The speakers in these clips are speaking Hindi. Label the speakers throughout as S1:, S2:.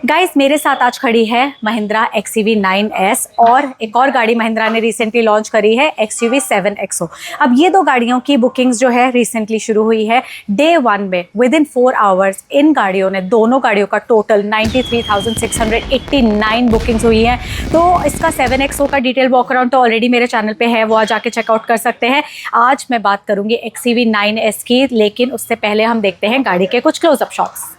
S1: गाइस मेरे साथ आज खड़ी है महिंद्रा XUV 9S और एक और गाड़ी महिंद्रा ने रिसेंटली लॉन्च करी है XUV 7XO। अब ये दो गाड़ियों की बुकिंग्स जो है रिसेंटली शुरू हुई है। डे 1 में विद इन 4 आवर्स इन गाड़ियों ने दोनों गाड़ियों का टोटल 93,689 बुकिंग्स हुई है। तो इसका 7XO का डिटेल वॉक अराउंड तो ऑलरेडी मेरे चैनल पे है, वो आज आके चेकआउट कर सकते हैं। आज मैं बात करूंगी XUV 9S की, लेकिन उससे पहले हम देखते हैं गाड़ी के कुछ क्लोजअप शॉट्स।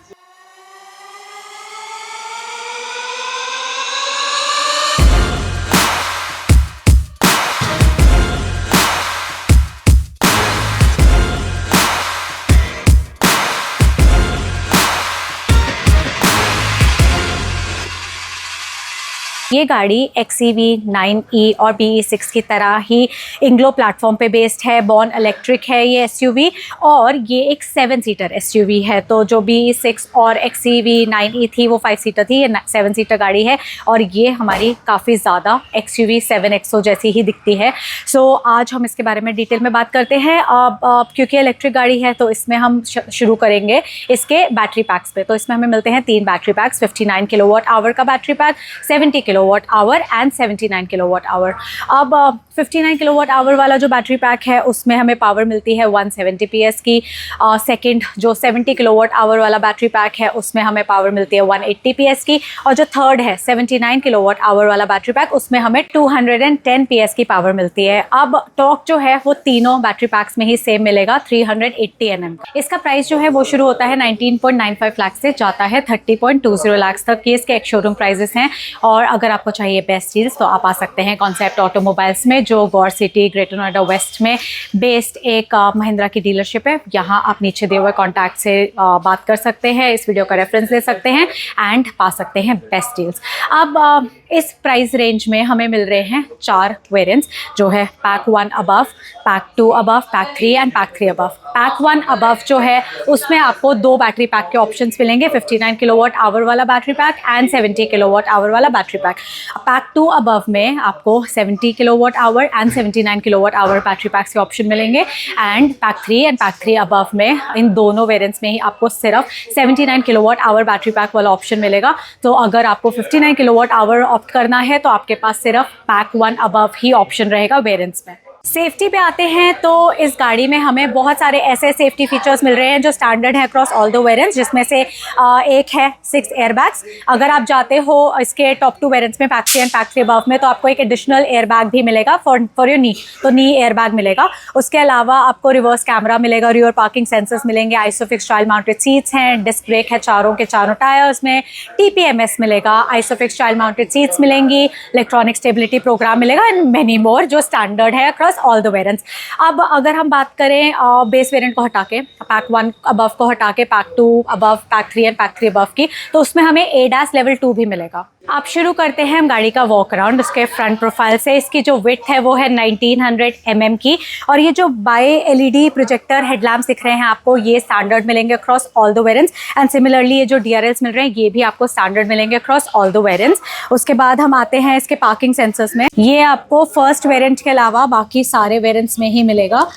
S1: ये गाड़ी XUV 9E और BE6 की तरह ही इंग्लो प्लेटफॉर्म पे बेस्ड है। बॉर्न इलेक्ट्रिक है ये SUV और ये एक 7 सीटर SUV है। तो जो BE6 और XUV 9E थी वो 5 सीटर थी, ये 7 सीटर गाड़ी है और ये हमारी काफ़ी ज़्यादा XUV 7XO जैसी ही दिखती है। सो आज हम इसके बारे में डिटेल में बात करते हैं। अब क्योंकि इलेक्ट्रिक गाड़ी है तो इसमें हम शुरू करेंगे इसके बैटरी पैक्स पे। तो इसमें हमें मिलते हैं 3 बैटरी पैक्स, 59 किलोवाट आवर का battery pack, 70 kilowatt hour and 79 kilowatt hour. अब 59 किलोवाट आवर वाला जो बैटरी पैक है उसमें हमें पावर मिलती है 170 PS की। सेकंड जो 70 किलोवाट आवर वाला बैटरी पैक है उसमें हमें पावर मिलती है 180 PS की। और जो थर्ड है 79 किलोवाट आवर वाला बैटरी पैक उसमें हमें 210 PS की पावर मिलती है। अब टॉर्क जो है वो तीनों बैटरी पैक्स में ही सेम मिलेगा, 380 Nm। इसका प्राइस जो है वो शुरू होता है 19.95 लाख से, जाता है 30.20 लाख तक। ये इसके एक शोरूम प्राइजेस हैं। और अगर आपको चाहिए बेस्ट डील्स तो आप आ सकते हैं कॉन्सेप्ट ऑटोमोबाइल्स में, जो गौर सिटी ग्रेटर नोएडा वेस्ट में बेस्ड एक महिंद्रा की डीलरशिप है। यहाँ आप नीचे दिए हुए कॉन्टैक्ट से बात कर सकते हैं, इस वीडियो का रेफरेंस ले सकते हैं एंड पा सकते हैं बेस्ट डील्स। अब इस प्राइस रेंज में हमें मिल रहे हैं 4 वेरिएंट्स, जो है pack 1 above, pack 2 above, pack 3 and pack 3 above. Pack 1 above जो है उसमें आपको 2 बैटरी पैक के ऑप्शंस मिलेंगे, 59 किलोवाट आवर वाला battery pack and 70 kilowatt hour वाला बैटरी पैक। पैक 2 अबव में आपको 70 kilowatt hour and 79 kilowatt hour battery PACS के ऑप्शन मिलेंगे। And pack 3 and pack 3 above में इन दोनों वेरिएंट्स में ही आपको सिर्फ 79 किलोवाट आवर बैटरी पैक वाला ऑप्शन मिलेगा। तो अगर आपको 59 किलोवाट आवर ऑप्ट करना है तो आपके पास सिर्फ पैक 1 अबव ही ऑप्शन रहेगा वेरिएंट्स में। सेफ्टी पे आते हैं तो इस गाड़ी में हमें बहुत सारे ऐसे सेफ्टी फीचर्स मिल रहे हैं जो स्टैंडर्ड है अक्रॉस ऑल द वेरिएंट्स, जिसमें से एक है 6 एयरबैग्स। अगर आप जाते हो इसके टॉप 2 वेरिएंट्स में पैक 3 एंड पैक 3 अबव में तो आपको एक एडिशनल एयरबैग भी मिलेगा फॉर योर नी, तो नी एयरबैग मिलेगा। उसके अलावा आपको रिवर्स कैमरा मिलेगा, रियर पार्किंग सेंसर्स मिलेंगे, आइसोफिक्स स्टाइल माउंटेड सीट्स हैं, डिस्क ब्रेक है चारों के चारों टायर्स में, TPMS मिलेगा, आइसोफिक्स स्टाइल माउंटेड सीट्स मिलेंगी, इलेक्ट्रॉनिक स्टेबिलिटी प्रोग्राम मिलेगा एंड मेनी मोर जो स्टैंडर्ड है अक्रॉस ऑल द वेरिएंट्स। अब अगर हम बात करें बेस वेरिएंट को हटा के, पैक 1 अबव को हटा के, pack 2 above, pack 3 and pack 3 above की, तो उसमें हमें ADAS लेवल 2 भी मिलेगा। आप शुरू करते हैं हम गाड़ी का वॉक अराउंड उसके फ्रंट प्रोफाइल से। इसकी जो विड्थ है वो है 1900 mm की और ये जो बाय LED प्रोजेक्टर हेडलैम्प्स दिख रहे हैं आपको, ये स्टैंडर्ड मिलेंगे across all the variants. And similarly ये जो DRLs मिल रहे हैं ये भी आपको स्टैंडर्ड मिलेंगे अक्रॉस ऑल द वेरिएंट्स। उसके बाद हम आते हैं इसके पार्किंग सेंसर्स में। ये आपको फर्स्ट वेरिएंट के अलावा बाकी सारे वेरिएंट्स में ही मिलेगा।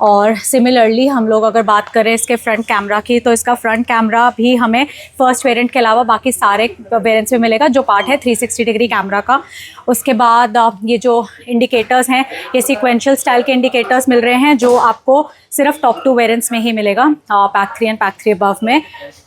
S1: और सिमिलरली हम लोग अगर बात करें इसके फ्रंट कैमरा की, तो इसका फ्रंट कैमरा भी हमें फर्स्ट वेरिएंट के अलावा बाकी सारे वेरिएंट्स में मिलेगा, जो पार्ट है 360 डिग्री कैमरा का। उसके बाद ये जो इंडिकेटर्स हैं ये सीक्वेंशियल स्टाइल के इंडिकेटर्स मिल रहे हैं, जो आपको सिर्फ टॉप 2 वेरिएंट्स में ही मिलेगा, पैक 3 एंड पैक 3 अबव में।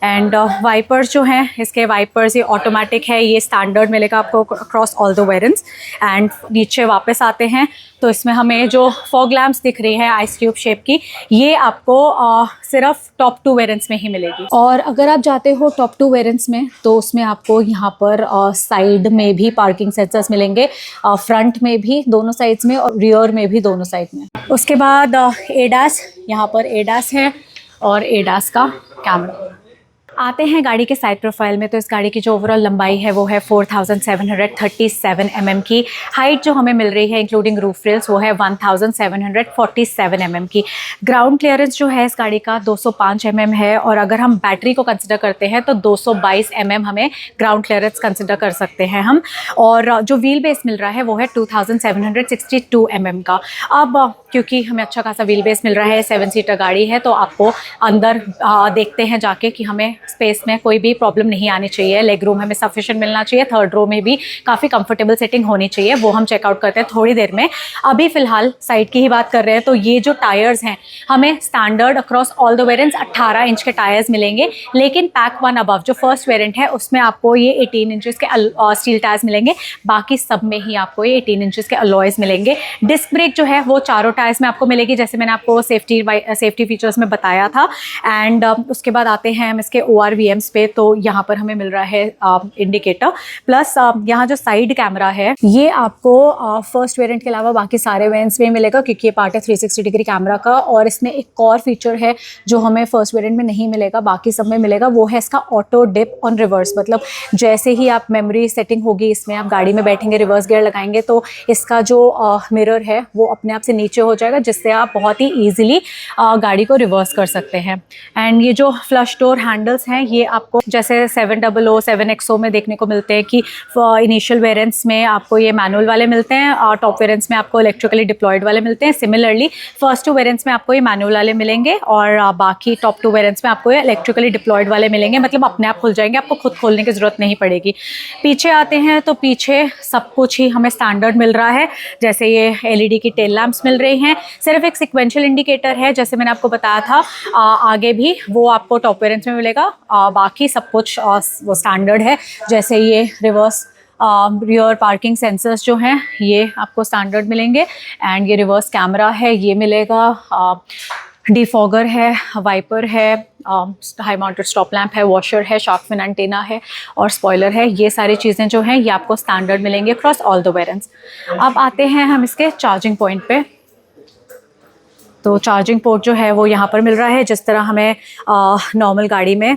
S1: एंड वाइपर्स जो हैं इसके वाइपर्स ये ऑटोमेटिक है, ये स्टैंडर्ड मिलेगा आपको across all the variants. And नीचे वापस आते हैं तो इसमें हमें जो फॉग लैम्प्स दिख रही है आइस क्यूब शेप की, ये आपको सिर्फ टॉप 2 वेरिएंट्स में ही मिलेगी। और अगर आप जाते हो टॉप 2 वेरिएंट्स में तो उसमें आपको यहाँ पर साइड में भी पार्किंग सेंसर्स मिलेंगे, फ्रंट में भी दोनों साइड्स में और रियर में भी दोनों साइड में। उसके बाद ADAS, यहाँ पर ADAS है और ADAS का कैमरा। आते हैं गाड़ी के साइड प्रोफाइल में, तो इस गाड़ी की जो ओवरऑल लंबाई है वो है 4737 mm की। हाइट जो हमें मिल रही है इंक्लूडिंग रूफ रेल्स वो है 1747 mm की। ग्राउंड क्लियरेंस जो है इस गाड़ी का 205 mm है और अगर हम बैटरी को कंसिडर करते हैं तो 222 mm हमें ग्राउंड क्लियरेंस कंसिडर कर सकते हैं हम। और जो व्हील बेस मिल रहा है वो है 2762 mm का। अब क्योंकि हमें अच्छा खासा व्हील बेस मिल रहा है, 7 सीटर गाड़ी है, तो आपको अंदर देखते हैं जाके कि हमें स्पेस में कोई भी प्रॉब्लम नहीं आनी चाहिए, लेग रूम हमें सफिशिएंट मिलना चाहिए, थर्ड रो में भी काफ़ी कंफर्टेबल सेटिंग होनी चाहिए, वो हम चेकआउट करते हैं थोड़ी देर में। अभी फिलहाल साइड की ही बात कर रहे हैं, तो ये जो टायर्स हैं हमें standard across all the variants 18 inch के टायर्स मिलेंगे, लेकिन पैक 1 अबव जो फर्स्ट वेरिएंट है उसमें आपको ये 18 इंचेस के स्टील टायर्स मिलेंगे, बाकी सब में ही आपको ये 18 इंचेस के अलॉयज मिलेंगे। डिस्क ब्रेक जो है वो चारों टायर्स में आपको मिलेगी, जैसे मैंने आपको सेफ्टी फीचर्स में बताया था। एंड उसके बाद आते हैं हम इसके ORVMs पे, तो यहाँ पर हमें मिल रहा है इंडिकेटर प्लस यहाँ जो साइड कैमरा है ये आपको फर्स्ट वेरिएंट के अलावा बाकी सारे वेरिएंट्स में मिलेगा, क्योंकि ये पार्ट है 360 डिग्री कैमरा का। और इसमें एक और फीचर है जो हमें फर्स्ट वेरिएंट में नहीं मिलेगा, बाकी सब में मिलेगा, वो है इसका ऑटो डिप ऑन रिवर्स। मतलब जैसे ही आप मेमोरी सेटिंग होगी इसमें, आप गाड़ी में बैठेंगे, रिवर्स गियर लगाएंगे, तो इसका जो मिरर है वो अपने आप से नीचे हो जाएगा, जिससे आप बहुत ही ईजिली गाड़ी को रिवर्स कर सकते हैं। एंड ये जो फ्लश डोर हैंडल्स हैं ये आपको जैसे 700 7XO में देखने को मिलते हैं कि इनिशियल वेरिएंट्स में आपको ये मैनुअल वाले मिलते हैं और टॉप वेरिएंट्स में आपको इलेक्ट्रिकली डिप्लॉयड वाले मिलते हैं। सिमिलरली फर्स्ट 2 वेरिएंट्स में आपको ये मैनुअल वाले मिलेंगे और बाकी टॉप 2 वेरिएंट्स में आपको ये इलेक्ट्रिकली डिप्लॉयड वाले मिलेंगे, मतलब अपने आप खुल जाएंगे, आपको खुद खोलने की ज़रूरत नहीं पड़ेगी। पीछे आते हैं तो पीछे सब कुछ ही हमें स्टैंडर्ड मिल रहा है, जैसे ये LED की टेल लैंप्स मिल रही हैं, सिर्फ एक सिक्वेंशियल इंडिकेटर है जैसे मैंने आपको बताया था, आगे भी वो आपको टॉप वेरिएंट्स में मिलेगा, बाकी सब कुछ वो स्टैंडर्ड है। जैसे ये रिवर्स रियर पार्किंग सेंसर्स जो हैं ये आपको स्टैंडर्ड मिलेंगे, एंड ये रिवर्स कैमरा है ये मिलेगा, डिफॉगर है, वाइपर है, हाई माउंटेड स्टॉप लैंप है, वॉशर है, शार्क फिन एंटेना है और स्पॉइलर है। ये सारी चीज़ें जो हैं ये आपको स्टैंडर्ड मिलेंगे अक्रॉस ऑल द वेरिएंट्स। अब आते हैं हम इसके चार्जिंग पॉइंट पे। तो चार्जिंग पोर्ट जो है वो यहाँ पर मिल रहा है, जिस तरह हमें नॉर्मल गाड़ी में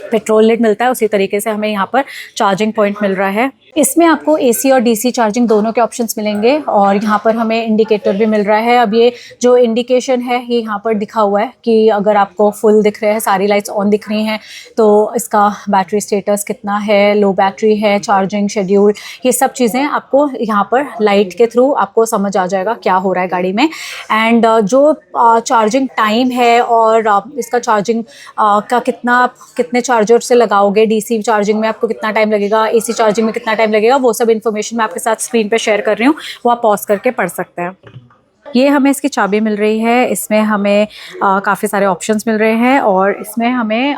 S1: पेट्रोल लिड मिलता है उसी तरीके से हमें यहाँ पर चार्जिंग पॉइंट मिल रहा है। इसमें आपको AC और DC चार्जिंग दोनों के ऑप्शंस मिलेंगे और यहाँ पर हमें इंडिकेटर भी मिल रहा है। अब ये जो इंडिकेशन है ये यहाँ पर दिखा हुआ है कि अगर आपको फुल दिख रहे हैं, सारी लाइट्स ऑन दिख रही हैं, तो इसका बैटरी स्टेटस कितना है, लो बैटरी है, चार्जिंग शेड्यूल, ये सब चीज़ें आपको यहाँ पर लाइट के थ्रू आपको समझ आ जाएगा क्या हो रहा है गाड़ी में। एंड जो चार्जिंग टाइम है और इसका चार्जिंग का कितने चार्जर से लगाओगे, DC चार्जिंग में आपको कितना टाइम लगेगा, AC चार्जिंग में कितना टाइम लगेगा, वो सब इन्फॉर्मेशन मैं आपके साथ स्क्रीन पे शेयर कर रही हूँ, वो आप पॉज करके पढ़ सकते हैं। ये हमें इसकी चाबी मिल रही है, इसमें हमें काफ़ी सारे ऑप्शंस मिल रहे हैं और इसमें हमें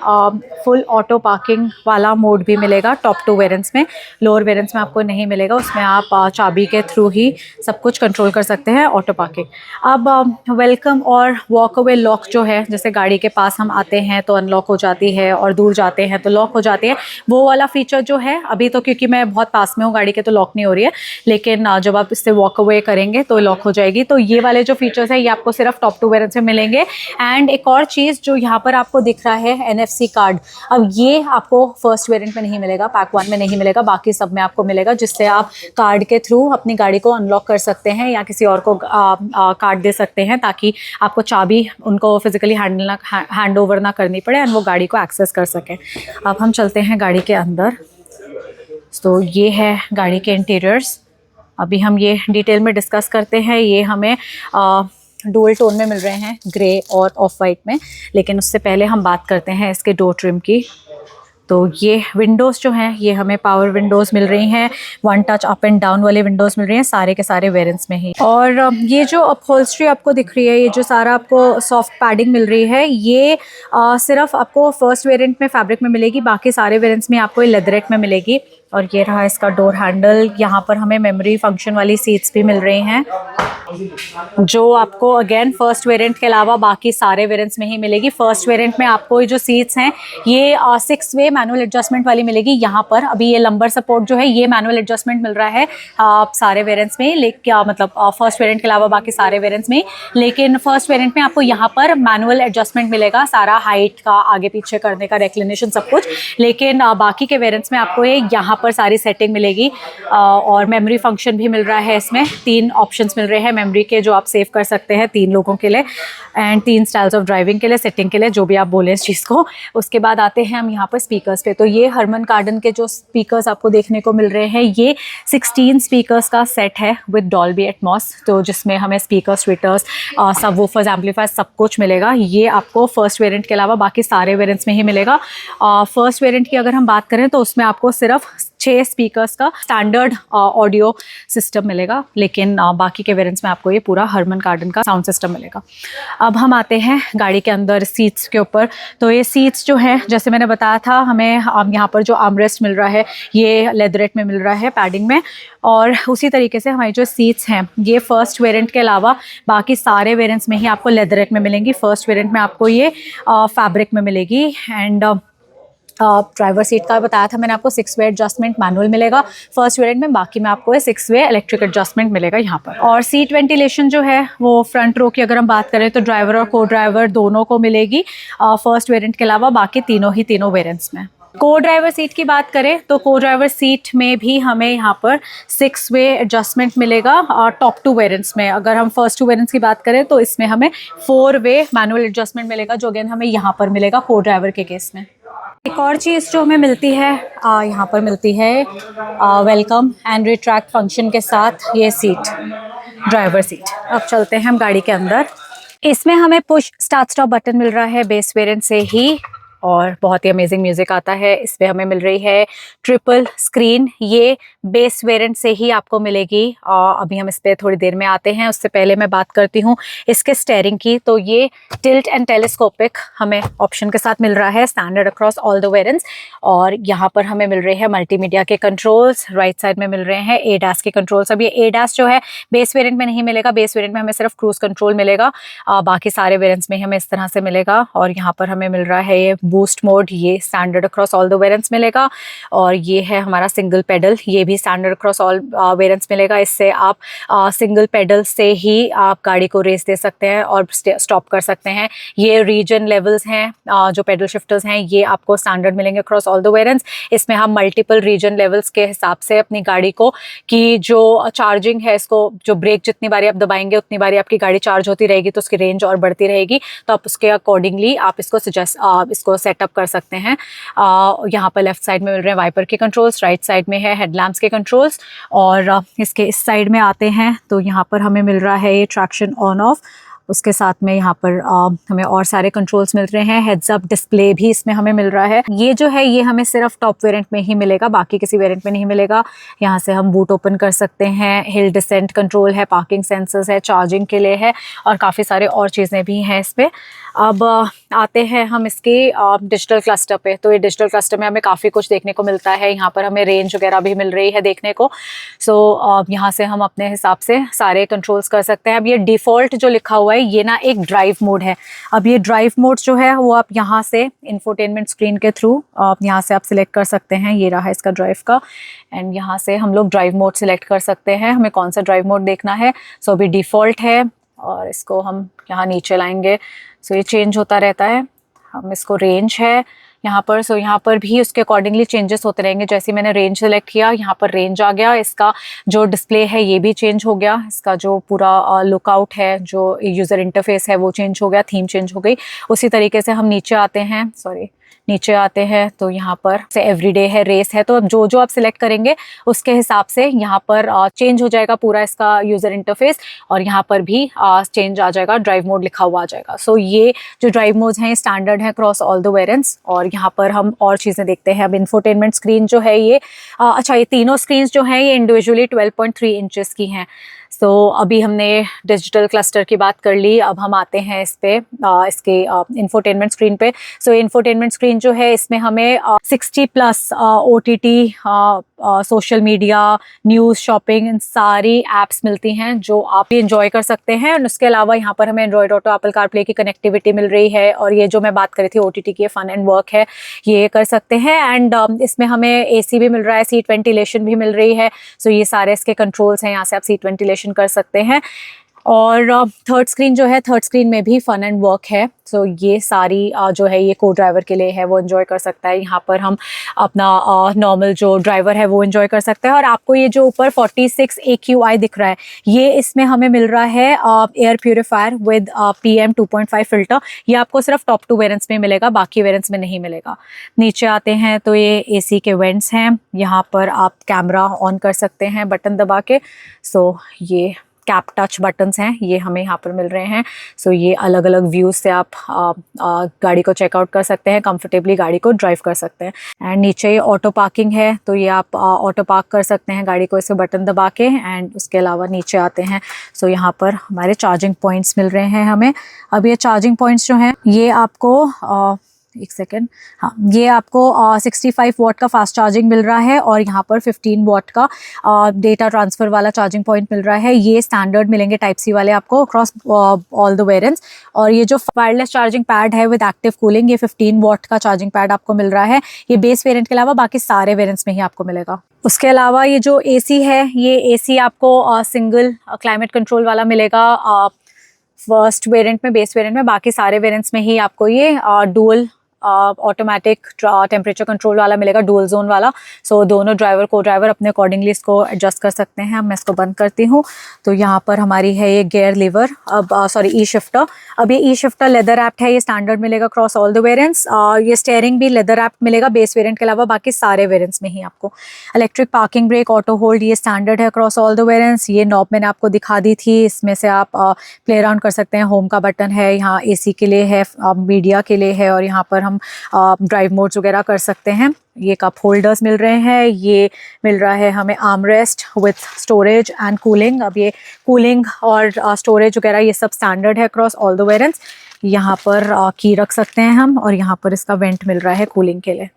S1: फुल ऑटो पार्किंग वाला मोड भी मिलेगा टॉप 2 वेरिएंट्स में। लोअर वेरिएंट्स में आपको नहीं मिलेगा, उसमें आप चाबी के थ्रू ही सब कुछ कंट्रोल कर सकते हैं ऑटो पार्किंग। अब वेलकम और वॉक अवे लॉक जो है, जैसे गाड़ी के पास हम आते हैं तो अनलॉक हो जाती है और दूर जाते हैं तो लॉक हो जाती है, वो वाला फीचर जो है अभी तो क्योंकि मैं बहुत पास में हूँ गाड़ी के तो लॉक नहीं हो रही है, लेकिन जब आप इससे वॉक अवे करेंगे तो लॉक हो जाएगी। तो ये वाले जो फीचर्स है ये आपको सिर्फ टॉप 2 वेरिएंट्स में मिलेंगे। एंड एक और चीज़ जो यहाँ पर आपको दिख रहा है NFC कार्ड, अब ये आपको फर्स्ट वेरिएंट में नहीं मिलेगा, पैक 1 में नहीं मिलेगा, बाकी सब में आपको मिलेगा, जिससे आप कार्ड के थ्रू अपनी गाड़ी को अनलॉक कर सकते हैं या किसी और को कार्ड दे सकते हैं, ताकि आपको चाबी उनको फिजिकली हैंड ओवर ना करनी पड़े और वो गाड़ी को एक्सेस कर सकें। अब हम चलते हैं गाड़ी के अंदर। तो ये है गाड़ी के इंटीरियर्स, अभी हम ये डिटेल में डिस्कस करते हैं। ये हमें डुअल टोन में मिल रहे हैं, ग्रे और ऑफ वाइट में, लेकिन उससे पहले हम बात करते हैं इसके डोर ट्रिम की। तो ये विंडोज़ जो हैं ये हमें पावर विंडोज़ मिल रही हैं, 1 टच अप एंड डाउन वाले विंडोज़ मिल रही हैं सारे के सारे वेरिएंट्स में ही। और ये जो अपहोल्स्ट्री आपको दिख रही है, ये जो सारा आपको सॉफ्ट पैडिंग मिल रही है, ये सिर्फ आपको फर्स्ट वेरिएंट में फैब्रिक में मिलेगी, बाकी सारे वेरिएंट्स में आपको लेदरेट में मिलेगी। और ये रहा इसका डोर हैंडल, यहाँ पर हमें मेमोरी फंक्शन वाली सीट्स भी मिल रही हैं, जो आपको अगेन फर्स्ट वेरिएंट के अलावा बाकी सारे वेरिएंट्स में ही मिलेगी। फर्स्ट वेरिएंट में आपको ये जो सीट्स हैं ये 6 वे मैनुअल एडजस्टमेंट वाली मिलेगी। यहाँ पर अभी ये लंबर सपोर्ट जो है ये मैनुअल एडजस्टमेंट मिल रहा है सारे वेरिएंट्स में, लेकिन मतलब फर्स्ट वेरिएंट के अलावा बाकी सारे वेरिएंट्स में, लेकिन फर्स्ट वेरिएंट में आपको यहाँ पर मैनुअल एडजस्टमेंट मिलेगा, सारा हाइट का, आगे पीछे करने का, रेक्लिनेशन सब कुछ। लेकिन बाकी के वेरिएंट्स में आपको ये यहाँ पर सारी सेटिंग मिलेगी और मेमोरी फंक्शन भी मिल रहा है। इसमें 3 ऑप्शंस मिल रहे हैं मेमोरी के, जो आप सेव कर सकते हैं 3 लोगों के लिए, एंड 3 स्टाइल्स ऑफ ड्राइविंग के लिए, सेटिंग के लिए, जो भी आप बोले इस चीज़ को। उसके बाद आते हैं हम यहाँ पर स्पीकर्स पे। तो ये हरमन कार्डन के जो स्पीकर्स आपको देखने को मिल रहे हैं, ये 16 स्पीकर्स का सेट है विद डॉल्बी एटमॉस, तो जिसमें हमें स्पीकर्स, ट्विटर्स, सबवूफर्स, एम्पलीफायर्स सब कुछ मिलेगा। ये आपको फर्स्ट वेरिएंट के अलावा बाकी सारे वेरिएंट्स में ही मिलेगा। फर्स्ट वेरिएंट की अगर हम बात करें तो उसमें आपको सिर्फ 6 स्पीकर्स का स्टैंडर्ड ऑडियो सिस्टम मिलेगा, लेकिन बाकी के वेरिएंट्स में आपको ये पूरा हरमन कार्डन का साउंड सिस्टम मिलेगा। अब हम आते हैं गाड़ी के अंदर सीट्स के ऊपर। तो ये सीट्स जो है, जैसे मैंने बताया था, हमें यहाँ पर जो आर्मरेस्ट मिल रहा है ये लेदरेट में मिल रहा है, पैडिंग में, और उसी तरीके से हमारी जो सीट्स हैं ये फर्स्ट वेरिएंट के अलावा बाकी सारे वेरिएंट्स में ही आपको लेदरेट में मिलेंगी। फर्स्ट वेरिएंट में आपको ये फैब्रिक में मिलेगी। एंड ड्राइवर सीट का बताया था मैंने आपको 6 वे एडजस्टमेंट मैनुअल मिलेगा फर्स्ट वेरिएंट में, बाकी में आपको 6 वे इलेक्ट्रिक एडजस्टमेंट मिलेगा यहाँ पर। और सीट वेंटिलेशन जो है वो फ्रंट रो की अगर हम बात करें तो ड्राइवर और को ड्राइवर दोनों को मिलेगी फर्स्ट वेरिएंट के अलावा बाकी तीनों वेरिएंट्स में। को ड्राइवर सीट की बात करें तो को ड्राइवर सीट में भी हमें यहाँ पर 6 वे एडजस्टमेंट मिलेगा और टॉप 2 वेरिएंट्स में। अगर हम फर्स्ट 2 वेरिएंट्स की बात करें तो इसमें हमें 4 वे मैनुअल एडजस्टमेंट मिलेगा, जो अगेन हमें यहाँ पर मिलेगा को ड्राइवर के केस में। एक और चीज़ जो हमें मिलती है यहाँ पर मिलती है वेलकम एंड रिट्रैक्ट फंक्शन के साथ ये सीट, ड्राइवर सीट। अब चलते हैं हम गाड़ी के अंदर। इसमें हमें पुश स्टार्ट स्टॉप बटन मिल रहा है बेस वेरिएंट से ही, और बहुत ही अमेजिंग म्यूज़िक आता है। इसमें हमें मिल रही है ट्रिपल स्क्रीन, ये बेस वेरिएंट से ही आपको मिलेगी। अभी हम इस पर थोड़ी देर में आते हैं, उससे पहले मैं बात करती हूँ इसके स्टेयरिंग की। तो ये टिल्ट एंड टेलीस्कोपिक हमें ऑप्शन के साथ मिल रहा है, standard across all the variants. और यहाँ पर हमें मिल रहे हैं मल्टीमीडिया के कंट्रोल्स, राइट साइड में मिल रहे हैं एडास के कंट्रोल्स। अब ये एडास जो है बेस वेरिएंट में नहीं मिलेगा, बेस वेरिएंट में हमें सिर्फ क्रूज कंट्रोल मिलेगा, बाकी सारे वेरिएंट्स में हमें इस तरह से मिलेगा। और यहाँ पर हमें मिल रहा है ये बूस्ट मोड, ये standard across all the variants मिलेगा। और ये है हमारा सिंगल पेडल, ये भी स्टैंडर्ड अक्रॉस ऑल वेरिएंट्स मिलेगा। इससे आप सिंगल पेडल से ही आप गाड़ी को रेस दे सकते हैं और स्टॉप कर सकते हैं। ये रीजन लेवल्स हैं, जो पेडल शिफ्टर्स हैं ये आपको स्टैंडर्ड मिलेंगे अक्रॉस ऑल द वेरिएंट्स। इसमें हम मल्टीपल रीजन लेवल्स के हिसाब से अपनी गाड़ी को की जो चार्जिंग है, इसको जो ब्रेक जितनी बारी आप दबाएंगे उतनी बारी आपकी गाड़ी चार्ज होती रहेगी, तो उसकी रेंज और बढ़ती रहेगी। तो आप उसके अकॉर्डिंगली आप इसको सेटअप कर सकते हैं। यहाँ पर लेफ्ट साइड में मिल रहे हैं वाइपर के कंट्रोल्स, राइट साइड में है हेडलैम्प्स के कंट्रोल्स। और इसके इस साइड में आते हैं तो यहाँ पर हमें मिल रहा है ये ट्रैक्शन ऑन ऑफ, उसके साथ में यहाँ पर हमें और सारे कंट्रोल्स मिल रहे हैं। हेड्स अप डिस्प्ले भी इसमें हमें मिल रहा है। ये जो है ये हमें सिर्फ टॉप वेरिएंट में ही मिलेगा, बाकी किसी वेरिएंट में नहीं मिलेगा। यहाँ से हम बूट ओपन कर सकते हैं, हिल डिसेंट कंट्रोल है, पार्किंग सेंसर्स है, चार्जिंग के लिए है, और काफ़ी सारे और चीज़ें भी हैं इस पर। अब आते हैं हम इसके डिजिटल क्लस्टर पे। तो ये डिजिटल क्लस्टर में हमें काफ़ी कुछ देखने को मिलता है। यहाँ पर हमें रेंज वगैरह भी मिल रही है देखने को। सो यहाँ से हम अपने हिसाब से सारे कंट्रोल्स कर सकते हैं। अब ये डिफ़ॉल्ट जो लिखा हुआ है ये ना एक ड्राइव मोड है। अब ये ड्राइव मोड जो है वो आप यहाँ से इंफोटेनमेंट स्क्रीन के थ्रू यहाँ से आप सिलेक्ट कर सकते हैं। ये रहा इसका ड्राइव का, एंड यहाँ से हम लोग ड्राइव मोड सिलेक्ट कर सकते हैं, हमें कौन सा ड्राइव मोड देखना है। सो अभी डिफ़ॉल्ट है और इसको हम यहाँ नीचे लाएंगे। सो ये चेंज होता रहता है। हम इसको रेंज है यहाँ पर, सो यहाँ पर भी उसके अकॉर्डिंगली चेंजेस होते रहेंगे। जैसे मैंने रेंज सेलेक्ट किया, यहाँ पर रेंज आ गया, इसका जो डिस्प्ले है ये भी चेंज हो गया, इसका जो पूरा लुकआउट है, जो यूज़र इंटरफेस है वो चेंज हो गया, थीम चेंज हो गई। उसी तरीके से हम नीचे आते हैं, नीचे आते हैं तो यहाँ पर से एवरीडे है, रेस है। तो अब जो आप सिलेक्ट करेंगे उसके हिसाब से यहाँ पर चेंज हो जाएगा पूरा इसका यूज़र इंटरफेस, और यहाँ पर भी चेंज आ जाएगा, ड्राइव मोड लिखा हुआ आ जाएगा। सो ये जो ड्राइव मोड्स हैं स्टैंडर्ड है क्रॉस ऑल द वेरिएंट्स। और यहाँ पर हम और चीज़ें देखते हैं। अब इंफोटेनमेंट स्क्रीन जो है ये अच्छा, ये तीनों स्क्रीन जो हैं ये इंडिविजुअली 12.3 इंचेस की हैं। सो अभी हमने डिजिटल क्लस्टर की बात कर ली, अब हम आते हैं इस पे इसके इंफोटेनमेंट स्क्रीन पे। सो इंफोटेनमेंट स्क्रीन जो है इसमें हमें 60+ OTT, social media, news, shopping, इन सारी ऐप्स मिलती हैं जो आप इंजॉय कर सकते हैं। और उसके अलावा यहाँ पर हमें एंड्रॉयड ऑटो, एप्पल कारप्ले की कनेक्टिविटी मिल रही है। और ये जो मैं बात कर रही थी OTT की, फन एंड वर्क है, ये कर सकते हैं। एंड इसमें हमें AC भी मिल रहा है, सीट वेंटिलेशन भी मिल रही है। सो ये सारे इसके कंट्रोल्स हैं, यहाँ से आप सीट वेंटिलेशन कर सकते हैं। और थर्ड स्क्रीन जो है, थर्ड स्क्रीन में भी फन एंड वर्क है। सो ये सारी जो है ये को ड्राइवर के लिए है, वो एंजॉय कर सकता है। यहाँ पर हम अपना नॉर्मल जो ड्राइवर है वो एंजॉय कर सकते हैं। और आपको ये जो ऊपर 46 AQI दिख रहा है, ये इसमें हमें मिल रहा है air purifier with PM 2.5 filter. ये आपको सिर्फ टॉप 2 वेरिएंट्स में मिलेगा, बाकी वेरिएंट्स में नहीं मिलेगा। नीचे आते हैं तो ये AC के वेंट्स हैं। यहाँ पर आप कैमरा ऑन कर सकते हैं बटन दबा के। सो ये कैप टच बटन्स हैं, ये हमें यहाँ पर मिल रहे हैं। सो ये अलग अलग व्यूज़ से आप गाड़ी को चेकआउट कर सकते हैं, कंफर्टेबली गाड़ी को ड्राइव कर सकते हैं। एंड नीचे ये ऑटो पार्किंग है, तो ये आप ऑटो पार्क कर सकते हैं गाड़ी को इसे बटन दबा के। एंड उसके अलावा नीचे आते हैं, सो यहाँ पर हमारे चार्जिंग पॉइंट्स मिल रहे हैं हमें। अब ये चार्जिंग पॉइंट्स जो हैं ये आपको एक सेकेंड, हाँ, ये आपको 65 वॉट का फास्ट चार्जिंग मिल रहा है और यहाँ पर 15 वॉट का डेटा ट्रांसफ़र वाला चार्जिंग पॉइंट मिल रहा है। ये स्टैंडर्ड मिलेंगे टाइप सी वाले आपको अक्रॉस ऑल द वेरिएंट्स। और ये जो वायरलेस चार्जिंग पैड है विद एक्टिव कूलिंग, ये 15 वॉट का चार्जिंग पैड आपको मिल रहा है। ये बेस वेरिएंट के अलावा बाकी सारे वेरिएंट्स में ही आपको मिलेगा। उसके अलावा ये जो AC है, ये AC आपको सिंगल क्लाइमेट कंट्रोल वाला मिलेगा फर्स्ट वेरिएंट में, बेस वेरिएंट में। बाकी सारे वेरिएंट्स में ही आपको ये डुअल ऑटोमेटिक टेम्परेचर कंट्रोल वाला मिलेगा, डुअल जोन वाला। सो दोनों ड्राइवर को ड्राइवर अपने अकॉर्डिंगली इसको एडजस्ट कर सकते हैं। मैं इसको बंद करती हूँ तो यहाँ पर हमारी है ये गियर लीवर, अब सॉरी ई शिफ्टर। अब ये ई शिफ्टर लेदर रैप्ड है, ये स्टैंडर्ड मिलेगा क्रॉस ऑल द वेरिएंट्स। ये स्टेयरिंग भी लेदर रैप्ड मिलेगा बेस वेरिएंट के अलावा बाकी सारे वेरिएंट्स में ही आपको। Electric parking brake, auto hold, ये स्टैंडर्ड है क्रॉस ऑल द वेरिएंट्स। ये नॉब मैंने आपको दिखा दी थी, इसमें से आप प्ले अराउंड कर सकते हैं। होम का बटन है, यहाँ AC के लिए है, मीडिया के लिए है, और यहाँ पर हम ड्राइव मोड्स वगैरह कर सकते हैं। ये कप होल्डर्स मिल रहे हैं। ये मिल रहा है हमें arm rest with storage and cooling. अब ये कूलिंग और स्टोरेज वगैरह ये सब स्टैंडर्ड है अक्रॉस ऑल द वेरिएंट्स। यहाँ पर की रख सकते हैं हम, और यहाँ पर इसका वेंट मिल रहा है कूलिंग के लिए।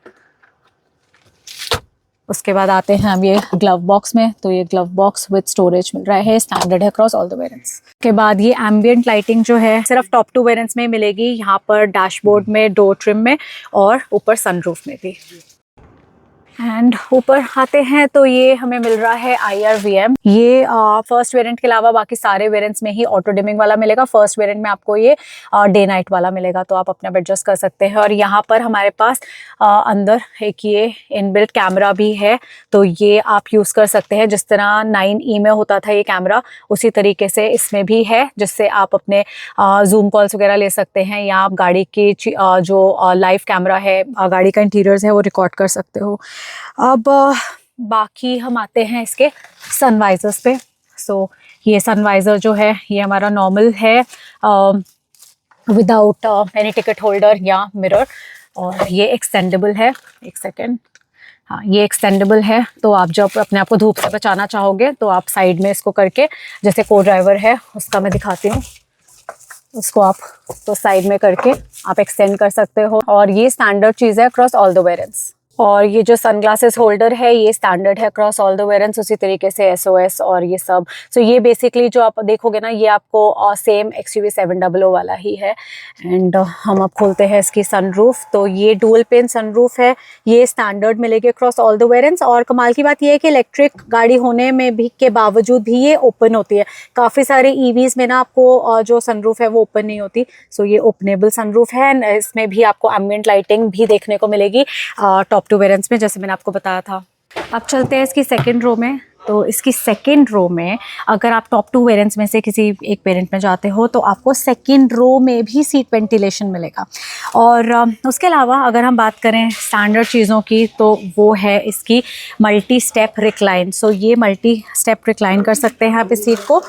S1: उसके बाद आते हैं हम ये ग्लव बॉक्स में, तो ये ग्लव बॉक्स विद स्टोरेज मिल रहा है, स्टैंडर्ड है अक्रॉस ऑल द वेरिएंट्स। के बाद ये एम्बिएंट लाइटिंग जो है सिर्फ टॉप 2 वेरिएंट्स में मिलेगी, यहाँ पर डैशबोर्ड में, डोर ट्रिम में, और ऊपर सनरूफ में भी। एंड ऊपर आते हैं तो ये हमें मिल रहा है IRVM। ये फर्स्ट वेरिएंट के अलावा बाकी सारे वेरिएंट्स में ही ऑटो डिमिंग वाला मिलेगा। फर्स्ट वेरिएंट में आपको ये डे नाइट वाला मिलेगा, तो आप अपने एडजस्ट कर सकते हैं। और यहाँ पर हमारे पास अंदर एक ये इनबिल्ट कैमरा भी है, तो ये आप यूज़ कर सकते हैं। जिस तरह 9E में होता था ये कैमरा, उसी तरीके से इसमें भी है, जिससे आप अपने जूम कॉल्स वगैरह ले सकते हैं, या आप गाड़ी की जो लाइव कैमरा है, गाड़ी का इंटीरियर्स है, वो रिकॉर्ड कर सकते हो। अब बाकी हम आते हैं इसके सनवाइजर्स पे। सो ये सनवाइज़र जो है ये हमारा नॉर्मल है विदाउट एनी टिकट होल्डर या मिरर, और ये एक्सटेंडेबल है। एक सेकेंड, हाँ, ये एक्सटेंडेबल है, तो आप जब अपने आप को धूप से बचाना चाहोगे तो आप साइड में इसको करके, जैसे को ड्राइवर है उसका मैं दिखाती हूँ, उसको आप तो साइड में करके आप एक्सटेंड कर सकते हो। और ये स्टैंडर्ड चीज़ है अक्रॉस ऑल द वेरिएंट्स। और ये जो सनग्लासेस होल्डर है ये स्टैंडर्ड है अक्रॉस ऑल द वेरिएंट्स, उसी तरीके से SOS और ये सब। सो ये बेसिकली जो आप देखोगे ना, ये आपको सेम XUV 700 वाला ही है। एंड हम अब खोलते हैं इसकी सनरूफ, तो ये डुअल पेन सनरूफ है, ये स्टैंडर्ड मिलेगी अक्रॉस ऑल द वेरिएंट्स। और कमाल की बात ये है कि इलेक्ट्रिक गाड़ी होने में भी के बावजूद भी ये ओपन होती है। काफ़ी सारे EVs में ना आपको जो सनरूफ है वो ओपन नहीं होती। सो ये ओपनेबल सनरूफ है। इसमें भी आपको एम्बिएंट लाइटिंग भी देखने को मिलेगी टॉप 2 वेरिएंट्स में, जैसे मैंने आपको बताया था। अब चलते हैं इसकी सेकंड रो में। तो इसकी सेकंड रो में अगर आप टॉप 2 वेरिएंट्स में से किसी एक वेरिएंट में जाते हो तो आपको सेकंड रो में भी सीट वेंटिलेशन मिलेगा। और उसके अलावा अगर हम बात करें स्टैंडर्ड चीज़ों की, तो वो है इसकी मल्टी स्टेप रिक्लाइन। सो ये मल्टी स्टेप रिक्लाइन कर सकते हैं आप इस सीट को,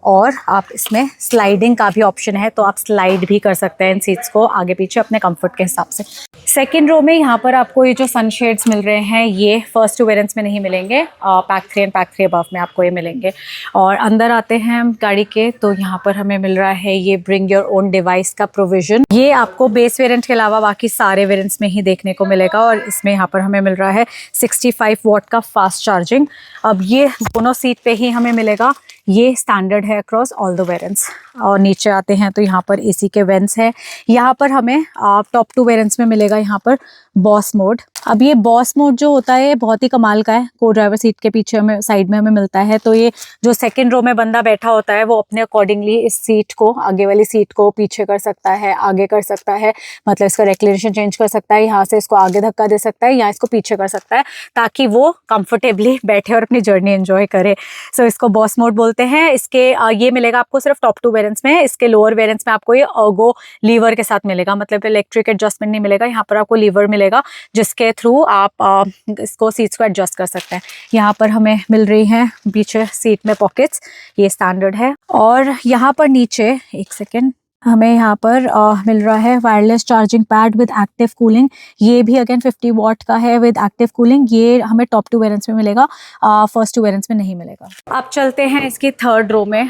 S1: और आप इसमें स्लाइडिंग का भी ऑप्शन है, तो आप स्लाइड भी कर सकते हैं इन सीट्स को आगे पीछे अपने कंफर्ट के हिसाब से। सेकंड रो में यहाँ पर आपको ये जो सनशेड्स मिल रहे हैं ये फर्स्ट 2 वेरिएंट्स में नहीं मिलेंगे, पैक 3 एंड पैक 3 अबव में आपको ये मिलेंगे। और अंदर आते हैं हम गाड़ी के, तो यहाँ पर हमें मिल रहा है ये ब्रिंग योर ओन डिवाइस का प्रोविज़न। ये आपको बेस वेरिएंट के अलावा बाकी सारे वेरिएंट्स में ही देखने को मिलेगा। और इसमें यहाँ पर हमें मिल रहा है 65 वॉट का फास्ट चार्जिंग। अब ये दोनों सीट पे ही हमें मिलेगा, ये स्टैंडर्ड है अक्रॉस ऑल द वेरिएंट्स। और नीचे आते हैं तो यहाँ पर AC के वेंट्स हैं। यहाँ पर हमें टॉप 2 वेरिएंट्स में मिलेगा यहाँ पर बॉस मोड। अब ये बॉस मोड जो होता है बहुत ही कमाल का है। को ड्राइवर सीट के पीछे हमें साइड में हमें मिलता है, तो ये जो सेकंड रो में बंदा बैठा होता है वो अपने अकॉर्डिंगली इस सीट को, आगे वाली सीट को पीछे कर सकता है, आगे कर सकता है, मतलब इसका रेक्लिनेशन चेंज कर सकता है, यहाँ से इसको आगे धक्का दे सकता है या इसको पीछे कर सकता है, ताकि वो कंफर्टेबली बैठे और अपनी जर्नी एंजॉय करे। सो इसको बॉस मोड बोलते हैं। इसके ये मिलेगा आपको सिर्फ टॉप 2 वेरिएंट्स में। इसके लोअर वेरिएंट्स में आपको ये अर्गो लीवर के साथ मिलेगा, मतलब इलेक्ट्रिक एडजस्टमेंट नहीं मिलेगा। यहाँ पर आपको लीवर मिलेगा जिसके थ्रू आप इसको सीट्स को एडजस्ट कर सकते हैं। यहाँ पर हमें मिल रही हैं पीछे सीट में पॉकेट्स, ये स्टैंडर्ड है। और यहाँ पर नीचे एक सेकेंड हमें यहाँ पर मिल रहा है wireless charging pad with active cooling. ये भी अगेन 50 वॉट का है विद एक्टिव कूलिंग। ये हमें टॉप 2 वेरिएंट्स में मिलेगा, फर्स्ट 2 वेरिएंट्स में नहीं मिलेगा। अब चलते हैं इसकी थर्ड रो में।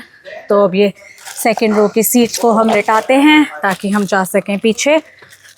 S1: तो अब ये सेकेंड रो की सीट्स को हम लेटाते हैं ताकि हम जा सकें पीछे।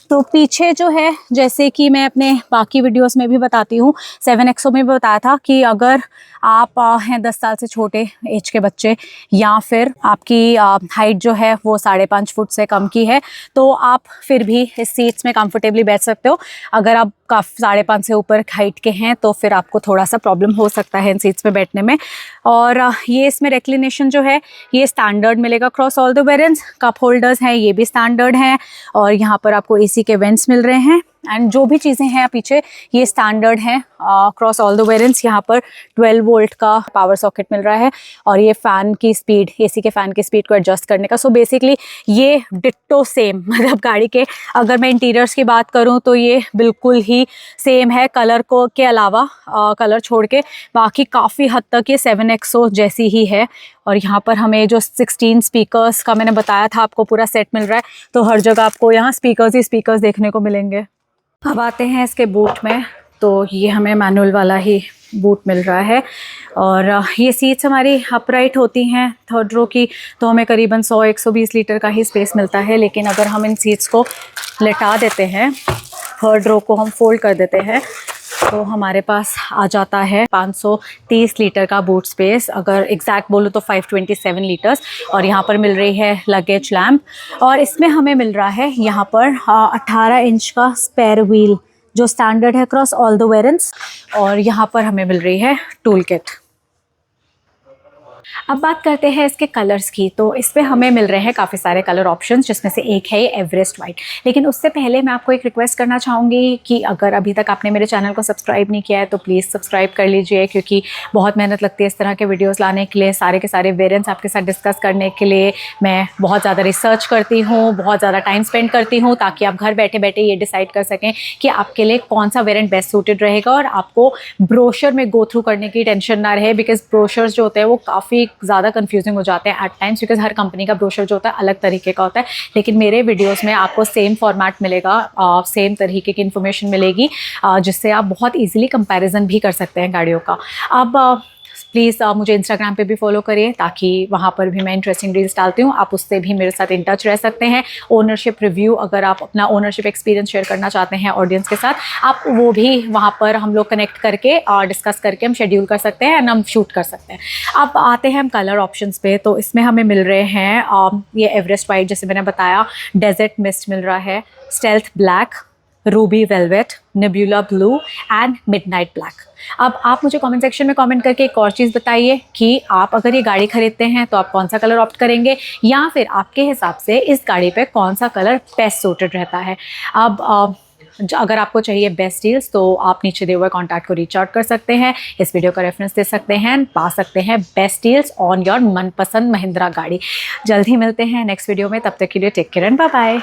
S1: तो पीछे जो है, जैसे कि मैं अपने बाकी वीडियोस में भी बताती हूँ, 7XO में भी बताया था कि अगर आप हैं 10 साल से छोटे एज के बच्चे, या फिर आपकी हाइट जो है वो 5.5 फुट से कम की है, तो आप फिर भी इस सीट्स में कंफर्टेबली बैठ सकते हो। अगर आप 5.5 से ऊपर हाइट के हैं तो फिर आपको थोड़ा सा प्रॉब्लम हो सकता है इन सीट्स में बैठने में। और ये इसमें रेक्लिनेशन जो है ये स्टैंडर्ड मिलेगा cross all the variants. Cup holders हैं, ये भी स्टैंडर्ड हैं। और यहाँ पर आपको एसी के वेंट्स मिल रहे हैं, एंड जो भी चीज़ें हैं पीछे ये स्टैंडर्ड हैं क्रॉस ऑल द वेरिएंट्स। यहाँ पर 12 वोल्ट का पावर सॉकेट मिल रहा है, और ये फ़ैन की स्पीड, एसी के फ़ैन की स्पीड को एडजस्ट करने का। सो बेसिकली ये डिट्टो सेम, मतलब गाड़ी के अगर मैं इंटीरियर्स की बात करूँ तो ये बिल्कुल ही सेम है। कलर को के अलावा कलर छोड़ के बाकी काफ़ी हद तक ये 7XO जैसी ही है। और यहाँ पर हमें जो 16 स्पीकर्स का मैंने बताया था आपको पूरा सेट मिल रहा है, तो हर जगह आपको यहाँ स्पीकर्स ही स्पीकर्स देखने को मिलेंगे। अब आते हैं इसके बूट में। तो ये हमें मैनुअल वाला ही बूट मिल रहा है, और ये सीट्स हमारी अपराइट होती हैं थर्ड रो की, तो हमें करीबन 100-120 लीटर का ही स्पेस मिलता है। लेकिन अगर हम इन सीट्स को लेटा देते हैं, थर्ड रो को हम फोल्ड कर देते हैं, तो हमारे पास आ जाता है 530 लीटर का बूट स्पेस। अगर एग्जैक्ट बोलो तो 527 लीटर्स। और यहाँ पर मिल रही है लगेज लैम्प, और इसमें हमें मिल रहा है यहाँ पर 18 इंच का स्पेयर व्हील जो स्टैंडर्ड है क्रॉस ऑल द वेरिएंट्स। और यहाँ पर हमें मिल रही है टूल किट। अब बात करते हैं इसके कलर्स की। तो इस पे हमें मिल रहे हैं काफ़ी सारे कलर ऑप्शंस, जिसमें से एक है ये एवरेस्ट वाइट। लेकिन उससे पहले मैं आपको एक रिक्वेस्ट करना चाहूँगी कि अगर अभी तक आपने मेरे चैनल को सब्सक्राइब नहीं किया है तो प्लीज़ सब्सक्राइब कर लीजिए, क्योंकि बहुत मेहनत लगती है इस तरह के वीडियोज़ लाने के लिए। सारे के सारे वेरिएंट्स आपके साथ डिस्कस करने के लिए मैं बहुत ज़्यादा रिसर्च करती हूँ, बहुत ज़्यादा टाइम स्पेंड करती हूँ, ताकि आप घर बैठे बैठे ये डिसाइड कर सकें कि आपके लिए कौन सा वेरिएंट बेस्ट सूटेड रहेगा, और आपको ब्रोशर में गो थ्रू करने की टेंशन ना रहे। बिकॉज ब्रोशर्स जो होते हैं वो काफ़ी ज़्यादा कंफ्यूजिंग हो जाते हैं एट टाइम्स, बिकॉज हर कंपनी का ब्रोशर जो होता है अलग तरीके का होता है। लेकिन मेरे वीडियोस में आपको सेम फॉर्मेट मिलेगा, सेम तरीके की इन्फॉर्मेशन मिलेगी, जिससे आप बहुत इजीली कंपैरिजन भी कर सकते हैं गाड़ियों का। अब प्लीज़ मुझे इंस्टाग्राम पे भी फॉलो करिए, ताकि वहाँ पर भी मैं इंटरेस्टिंग रील्स डालती हूँ, आप उससे भी मेरे साथ इन टच रह सकते हैं। ओनरशिप रिव्यू, अगर आप अपना ओनरशिप एक्सपीरियंस शेयर करना चाहते हैं ऑडियंस के साथ, आप वो भी वहाँ पर हम लोग कनेक्ट करके डिस्कस करके हम शेड्यूल कर सकते हैं एंड हम शूट कर सकते हैं। अब आते हैं हम कलर ऑप्शंस पे। तो इसमें हमें मिल रहे हैं ये एवरेस्ट वाइट, जैसे मैंने बताया, डेजर्ट मिस्ट मिल रहा है, stealth black, Ruby velvet, nebula blue and midnight black. अब आप मुझे कमेंट सेक्शन में कमेंट करके एक और चीज़ बताइए कि आप अगर ये गाड़ी खरीदते हैं तो आप कौन सा कलर ऑप्ट करेंगे, या फिर आपके हिसाब से इस गाड़ी पे कौन सा कलर बेस्ट सूटेड रहता है। अब अगर आपको चाहिए बेस्ट डील्स तो आप नीचे दिए हुए कॉन्टैक्ट को रीच आउट कर सकते हैं, इस वीडियो का रेफरेंस दे सकते हैं, पा सकते हैं बेस्ट डील्स ऑन योर मनपसंद महिंद्रा गाड़ी। जल्द ही मिलते हैं नेक्स्ट वीडियो में, तब तक के लिए take care and bye bye.